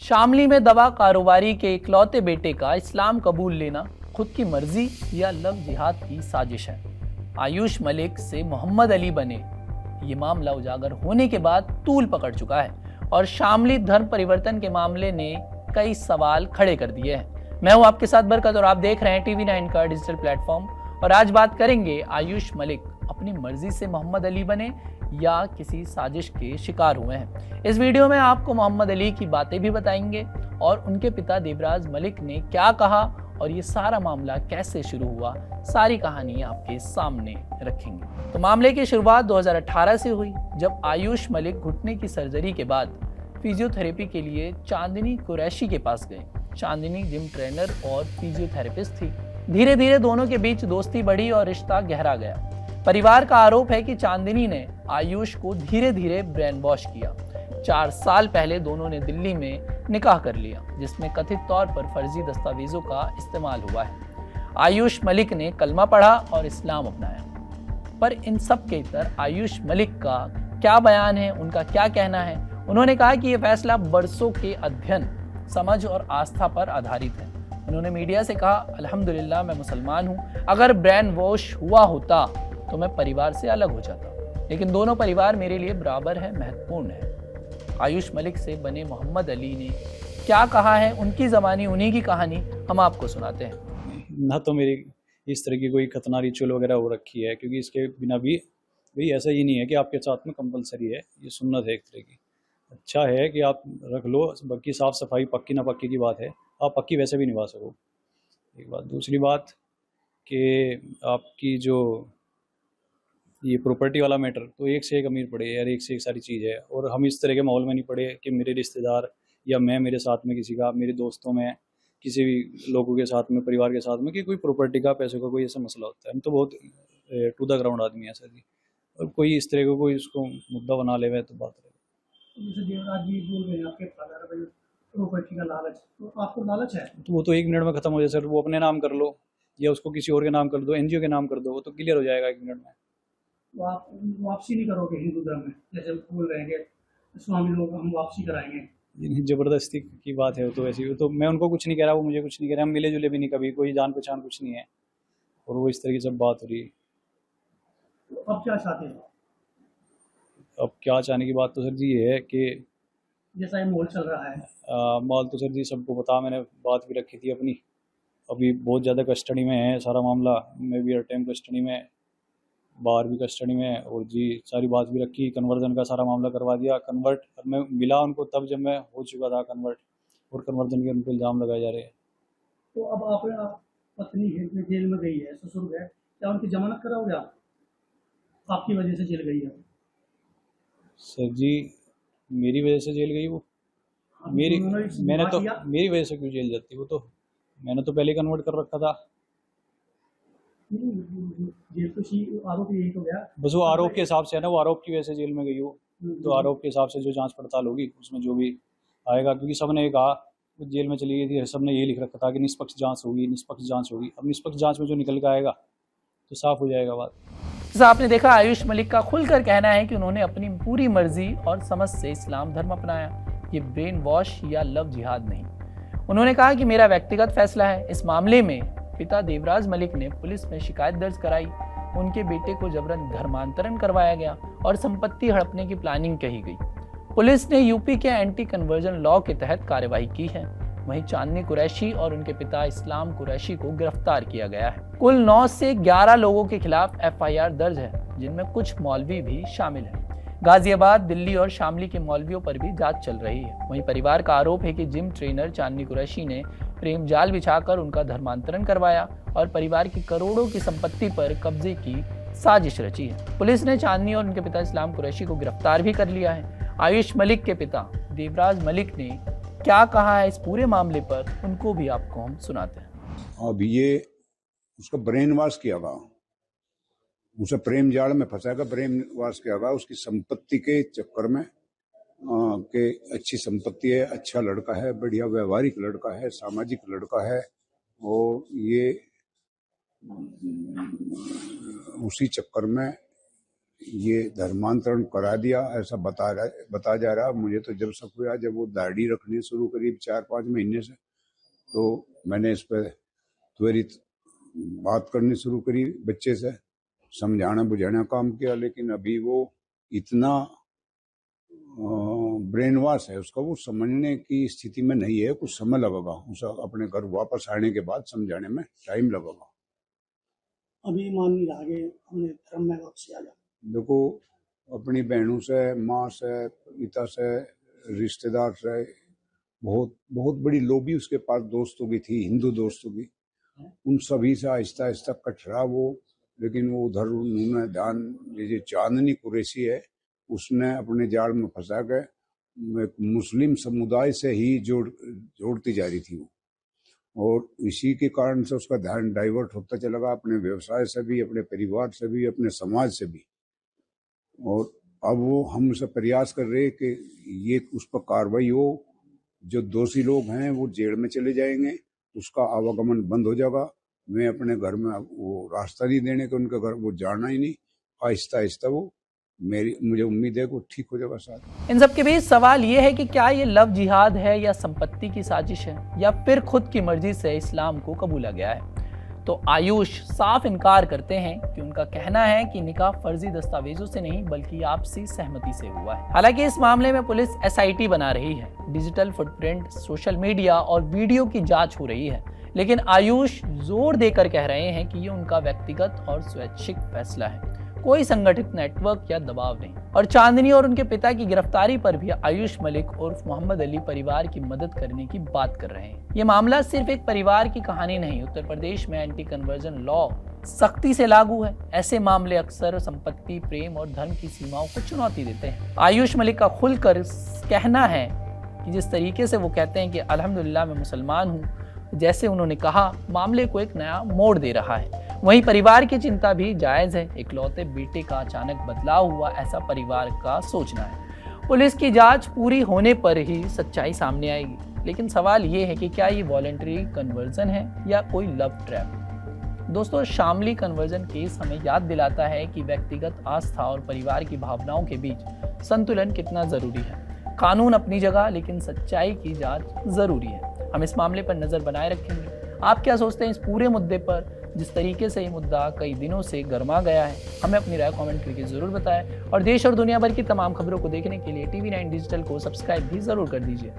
शामली में दवा कारोबारी के इकलौते बेटे का इस्लाम कबूल लेना खुद की मर्जी या लव जिहाद की साजिश है। आयुष मलिक से मोहम्मद अली बने, ये मामला उजागर होने के बाद तूल पकड़ चुका है और शामली धर्म परिवर्तन के मामले ने कई सवाल खड़े कर दिए हैं। मैं हूं आपके साथ बरकत और आप देख रहे हैं TV9 का डिजिटल प्लेटफॉर्म। और आज बात करेंगे, आयुष मलिक अपनी मर्जी से मोहम्मद अली बने या किसी साजिश के शिकार हुए हैं। इस वीडियो में आपको मोहम्मद अली की बातें भी बताएंगे और उनके पिता देवराज मलिक ने क्या कहा और ये सारा मामला कैसे शुरू हुआ, सारी कहानी आपके सामने रखेंगे। तो मामले की शुरुआत 2018 से हुई, जब आयुष मलिक घुटने की सर्जरी के बाद फिजियोथेरेपी के लिए चांदनी कुरैशी के पास गए। चांदनी जिम ट्रेनर और फिजियोथेरेपिस्ट थी। धीरे धीरे दोनों के बीच दोस्ती बढ़ी और रिश्ता गहरा गया। परिवार का आरोप है कि चांदनी ने आयुष को धीरे धीरे ब्रेन वॉश किया। 4 साल पहले दोनों ने दिल्ली में निकाह कर लिया, जिसमें कथित तौर पर फर्जी दस्तावेजों का इस्तेमाल हुआ है। आयुष मलिक ने कलमा पढ़ा और इस्लाम अपनाया। पर इन सब के इतर आयुष मलिक का क्या बयान है, उनका क्या कहना है? उन्होंने कहा कि यह फैसला बरसों के अध्ययन, समझ और आस्था पर आधारित है। उन्होंने मीडिया से कहा, अल्हम्दुलिल्लाह मैं मुसलमान हूँ। अगर ब्रेन वॉश हुआ होता तो मैं परिवार से अलग हो जाता, लेकिन दोनों परिवार मेरे लिए बराबर है, महत्वपूर्ण है। आयुष मलिक से बने मोहम्मद अली ने क्या कहा है, उनकी ज़बानी उन्हीं की कहानी हम आपको सुनाते हैं। ना तो मेरी इस तरह की कोई खतना रिचुअल वगैरह हो रखी है, क्योंकि इसके बिना भी भाई ऐसा ही नहीं है कि आपके साथ में कंपलसरी है, ये सुन्नत है एक तरह की। अच्छा है कि आप रख लो, बाकी साफ़ सफाई पक्की ना पक्की की बात है, आप पक्की वैसे भी निभा सको, एक बात। दूसरी बात कि आपकी जो ये प्रॉपर्टी वाला मैटर, तो एक से एक अमीर पड़े यार, एक से एक सारी चीज़ है। और हम इस तरह के माहौल में नहीं पड़े कि मेरे रिश्तेदार या मैं मेरे साथ में किसी का, मेरे दोस्तों में किसी भी लोगों के साथ में, परिवार के साथ में, कि कोई प्रॉपर्टी का, पैसों का कोई ऐसा मसला होता है। हम तो बहुत टू द ग्राउंड आदमी है सर जी, और कोई इस तरह का कोई उसको मुद्दा बना ले तो बात रहे। जैसे देवराज जी बोल रहे हैं आपके फादर भाई प्रॉपर्टी का लालच, तो आपको लालच है तो वो तो 1 मिनट में ख़त्म हो जाए सर। वो अपने नाम कर लो या उसको किसी और के नाम कर दो, NGO के नाम कर दो, वो तो क्लियर हो जाएगा 1 मिनट में। तो आप वापसी नहीं करोगे हिंदू धर्म में, जैसे बोल रहे हैं कि स्वामी लोग हम वापसी कराएंगे। ज़बरदस्ती की बात है वो तो ऐसी, वो तो मैं उनको कुछ नहीं कह रहा, वो मुझे कुछ नहीं कह रहे, हम मिले जुले भी नहीं कभी, कोई जान पहचान कुछ नहीं है, और वो इस तरह की सब बात हो रही है। तो अब क्या चाहते हैं? अब क्या चाहने की बात तो सर जी ये है कि जैसा ये माहौल चल रहा है, माल तो सर जी सबको पता, मैंने बात भी रखी थी अपनी। अभी बहुत ज़्यादा कस्टडी में है सारा मामला, मैं भी हर टाइम कस्टडी में, बाहर भी कस्टडी में, और जी सारी बात भी रखी। कन्वर्जन का सारा मामला करवा दिया। कन्वर्ट मैं मिला उनको तब जब मैं हो चुका था कन्वर्ट, और कन्वर्जन के उनको इल्ज़ाम लगाए जा रहे हैं। तो अब आप पत्नी जेल में गई है, ससुर गए, क्या उनकी जमानत कराओगे आप? आपकी वजह से जेल गई है सर जी, मेरी वजह से जेल गई वो? मेरी मैंने तो मेरी वजह से क्यों जेल जाती? वो तो मैंने तो पहले कन्वर्ट कर रखा था। जेल तो आरोप यही तो गया, बस वो आरोप के हिसाब से है ना, वो आरोप की वजह से जेल में गई हो, तो आरोप के हिसाब से जो जांच पड़ताल होगी उसमें जो भी आएगा, क्योंकि सबने ये कहा वो जेल में चली गई थी, सबने ये लिख रखा था कि निष्पक्ष जांच होगी, निष्पक्ष जांच होगी। अब निष्पक्ष जांच में जो निकल के आएगा तो साफ हो जाएगा बात। जैसा आपने देखा, आयुष मलिक का खुलकर कहना है कि उन्होंने अपनी पूरी मर्जी और समझ से इस्लाम धर्म अपनाया। ये ब्रेन वॉश या लव जिहाद नहीं। उन्होंने कहा कि मेरा व्यक्तिगत फैसला है। इस मामले में पिता देवराज मलिक ने पुलिस में शिकायत दर्ज कराई। उनके बेटे को जबरन धर्मांतरण करवाया गया और संपत्ति हड़पने की प्लानिंग कही गई। पुलिस ने यूपी के एंटी कन्वर्जन लॉ के तहत कार्यवाही की है। वहीं चांदनी कुरैशी और उनके पिता इस्लाम कुरैशी को गिरफ्तार किया गया है। कुल 9 से 11 लोगों के खिलाफ FIR दर्ज है, जिनमें कुछ मौलवी भी शामिल हैं। गाजियाबाद, दिल्ली और शामली के मौलवियों पर भी जांच चल रही है। वहीं परिवार का आरोप है कि जिम ट्रेनर चांदनी कुरैशी ने प्रेम जाल बिछाकर उनका धर्मांतरण करवाया और परिवार की करोड़ों की संपत्ति पर कब्जे की साजिश रची है। पुलिस ने चांदनी और उनके पिता इस्लाम कुरैशी को गिरफ्तार भी कर लिया है। आयुष मलिक के पिता देवराज मलिक ने क्या कहा है इस पूरे मामले पर, उनको भी आपको हम सुनाते हैं। अब ये उसका ब्रेन वॉश किया हुआ, उसे प्रेम जाल में फंसाएगा, ब्रेन वॉश किया हुआ उसकी संपत्ति के चक्कर में, के अच्छी संपत्ति है, अच्छा लड़का है, बढ़िया व्यवहारिक लड़का है, सामाजिक लड़का है, और ये उसी चक्कर में ये धर्मांतरण करा दिया ऐसा बता जा रहा। मुझे तो जब शक हुआ, जब वो दाढ़ी रखनी शुरू करीब 4-5 महीने से, तो मैंने इस पर त्वरित बात करनी शुरू करी, बच्चे से समझाना बुझाना काम किया। लेकिन अभी वो इतना ब्रेन वॉश है उसका, वो समझने की स्थिति में नहीं है। कुछ समय लगेगा उसे अपने घर वापस आने के बाद, समझाने में टाइम लगेगा। अभी मान नहीं रहा आगे हमने धर्म में वापसी आ जाए। देखो, अपनी बहनों से, माँ से, पिता से, रिश्तेदार से बहुत बहुत बड़ी लोबी उसके पास दोस्तों की थी, हिंदू दोस्तों की। उन सभी से आहिस्ता आहिस्ता कट रहा वो। लेकिन वो उधर उन्होंने ध्यान, ये चांदनी कुरैशी है, उसने अपने जाल में फंसा के एक मुस्लिम समुदाय से ही जोड़ती जा रही थी वो। और इसी के कारण से उसका ध्यान डाइवर्ट होता चला गया, अपने व्यवसाय से भी, अपने परिवार से भी, अपने समाज से भी। और अब वो हमसे प्रयास कर रहे कि ये उस पर कार्रवाई हो। जो दोषी लोग हैं वो जेल में चले जाएंगे, उसका आवागमन बंद हो जाएगा। मैं अपने घर में वो रास्ता नहीं देने के, उनके घर वो जाना ही नहीं। आहिस्ता आहिस्ता वो मुझे उम्मीद है कि वो ठीक हो जाएगा साथ। इन सब के बीच सवाल ये है कि क्या ये लव जिहाद है या संपत्ति की साजिश है, या फिर खुद की मर्जी से इस्लाम को कबूला गया है। तो आयुष साफ इनकार करते हैं कि उनका कहना है कि निकाह फर्जी दस्तावेजों से नहीं बल्कि आपसी सहमति से हुआ है। हालांकि इस मामले में पुलिस SIT बना रही है, डिजिटल फुटप्रिंट, सोशल मीडिया और वीडियो की जांच हो रही है। लेकिन आयुष जोर देकर कह रहे हैं कि ये उनका व्यक्तिगत और स्वैच्छिक फैसला है, कोई संगठित नेटवर्क या दबाव नहीं। और चांदनी और उनके पिता की गिरफ्तारी पर भी आयुष मलिक उर्फ मोहम्मद अली परिवार की मदद करने की बात कर रहे हैं। ये मामला सिर्फ एक परिवार की कहानी नहीं, उत्तर प्रदेश में एंटी कन्वर्जन लॉ सख्ती से लागू है। ऐसे मामले अक्सर संपत्ति, प्रेम और धर्म की सीमाओं को चुनौती देते हैं। आयुष मलिक का खुलकर कहना है कि जिस तरीके से वो कहते हैं कि अल्हम्दुलिल्लाह मैं मुसलमान हूँ, जैसे उन्होंने कहा, मामले को एक नया मोड़ दे रहा है। वहीं परिवार की चिंता भी जायज है। इकलौते बेटे का अचानक बदलाव हुआ, ऐसा परिवार का सोचना है। पुलिस की जांच पूरी होने पर ही सच्चाई सामने आएगी। लेकिन सवाल ये है कि क्या ये वॉलंटरी कन्वर्जन है या कोई लव ट्रैप। दोस्तों, शामली कन्वर्जन केस हमें याद दिलाता है कि व्यक्तिगत आस्था और परिवार की भावनाओं के बीच संतुलन कितना जरूरी है। कानून अपनी जगह, लेकिन सच्चाई की जांच जरूरी है। हम इस मामले पर नजर बनाए रखेंगे। आप क्या सोचते हैं इस पूरे मुद्दे पर? जिस तरीके से ये मुद्दा कई दिनों से गर्मा गया है, हमें अपनी राय कमेंट करके जरूर बताएं। और देश और दुनिया भर की तमाम खबरों को देखने के लिए TV9 डिजिटल को सब्सक्राइब भी जरूर कर दीजिए।